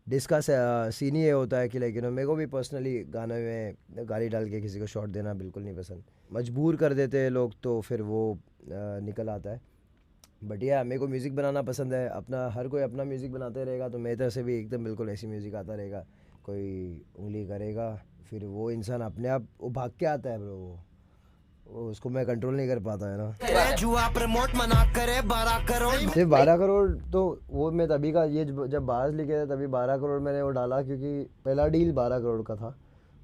Dish का scene ही ये होता है कि लाइक मेरे को भी पर्सनली गाने में गाली डाल के किसी को शॉट देना बिल्कुल नहीं पसंद। मजबूर कर देते हैं लोग तो फिर वो निकल आता है। बट या मेरे को म्यूज़िक बनाना पसंद है। अपना हर कोई अपना म्यूज़िक बनाते रहेगा तो मेरी तरफ से भी एकदम बिल्कुल ऐसी म्यूज़िक आता रहेगा। कोई उंगली करेगा फिर वो इंसान अपने आप वो भाग के आता है ब्रो। वो उसको मैं कंट्रोल नहीं कर पाता है ना। जुआ प्रमोट मना करे 12 करोड़ सिर्फ 12 करोड़ तो वो मैं तभी का ये जब बाज लिखे थे तभी 12 करोड़ मैंने वो डाला क्योंकि पहला डील 12 करोड़ का था।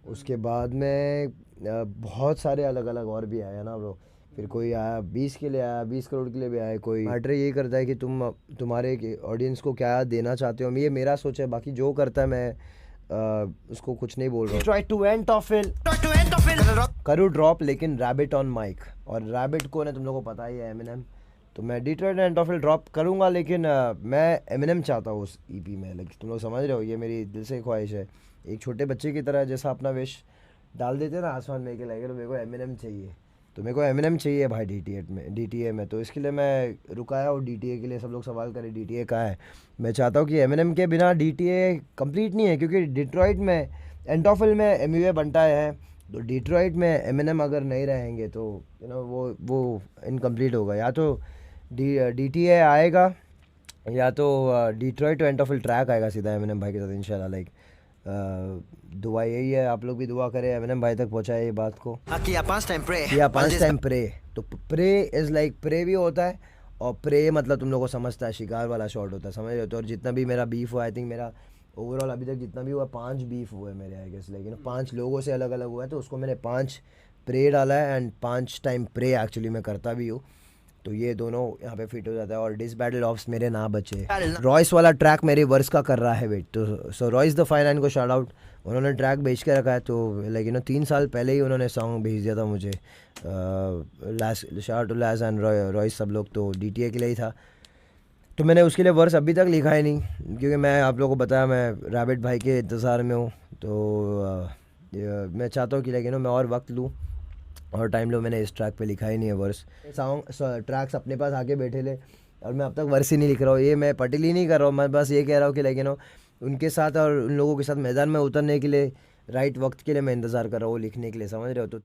उसके बाद में बहुत सारे अलग अलग और भी आए ना ब्रो। फिर कोई आया 20 के लिए आया 20 करोड़ के लिए भी आया। कोई मैटर यही करता है कि तुम्हारे ऑडियंस को क्या देना चाहते हो। ये मेरा सोच है बाकी जो करता है मैं उसको कुछ नहीं बोल रहा हूँ। ट्राई टू एंड ऑफिल करूँ ड्रॉप लेकिन रैबिट ऑन माइक और रैबिट कौन है तुम लोगों को पता ही है एमिनेम। तो मैं डिट्रॉइट एंड ऑफिल ड्रॉप करूँगा लेकिन मैं एमिनेम चाहता हूँ उस ईपी में। लेकिन तुम लोग समझ रहे हो ये मेरी दिल से ख्वाहिश है। एक छोटे बच्चे की तरह जैसा अपना विश डाल देते हैं ना आसमान में के लगे तो मेरे को एमिनेम चाहिए। तो मेरे को एमिनेम चाहिए भाई डीटीए में। तो इसके लिए मैं रुकाया हूँ डीटीए के लिए। सब लोग सवाल करें डीटीए कहाँ है। मैं चाहता हूँ कि एमिनेम के बिना डीटीए कंप्लीट नहीं है क्योंकि डिट्रॉइट में एंटोफिल में एमयूए बनता है। तो डिट्रॉइट में एमिनेम अगर नहीं रहेंगे तो वो इनकम्प्लीट होगा। या तो डीटीए आएगा या तो डिट्रॉइट टू एंटोफिल ट्रैक आएगा सीधा एमिनेम भाई के साथ इंशाल्लाह। लाइक दुआ यही है आप लोग भी दुआ करें एमिनेम भाई तक पहुंचाए ये बात को। किया 5 टाइम प्रे। तो प्रे इज़ लाइक प्रे भी होता है और प्रे मतलब तुम लोग को समझता है शिकार वाला शॉट होता है समझ रहे हो। तो और जितना भी मेरा बीफ हुआ आई थिंक मेरा ओवरऑल अभी तक जितना भी हुआ 5 बीफ हुए मेरे आई गेस। लेकिन 5 लोगों से अलग अलग हुआ है तो उसको मैंने 5 प्रे डाला है एंड 5 टाइम प्रे एक्चुअली मैं करता भी हूँ। तो ये दोनों यहाँ पे फिट हो जाता है। और डिस बैटल ऑफ्स मेरे ना बचे। रॉयस वाला ट्रैक मेरे वर्स का कर रहा है वेट। तो सो रॉयस द फाइन को शाउट आउट। उन्होंने ट्रैक भेज के रखा है तो लाइक 3 साल पहले ही उन्होंने सॉन्ग भेज दिया था मुझे। Shout to Les and Royce सब लोग तो डीटीए के लिए ही था। तो मैंने उसके लिए वर्स अभी तक लिखा ही नहीं क्योंकि मैं आप लोगों को बताया मैं रैबिट भाई के इंतज़ार में हूँ। तो मैं चाहता हूँ कि लाइक मैं और वक्त लूँ और टाइम लो। मैंने इस ट्रैक पे लिखा ही नहीं है वर्स। सॉन्ग ट्रैक्स अपने पास आके बैठे ले और मैं अब तक वर्स ही नहीं लिख रहा हूँ। ये मैं पटिल नहीं कर रहा हूँ। मैं बस ये कह रहा हूँ कि लाइक उनके साथ और उन लोगों के साथ मैदान में उतरने के लिए राइट वक्त के लिए मैं इंतज़ार कर रहा हूँ लिखने के लिए समझ रहे हो। तो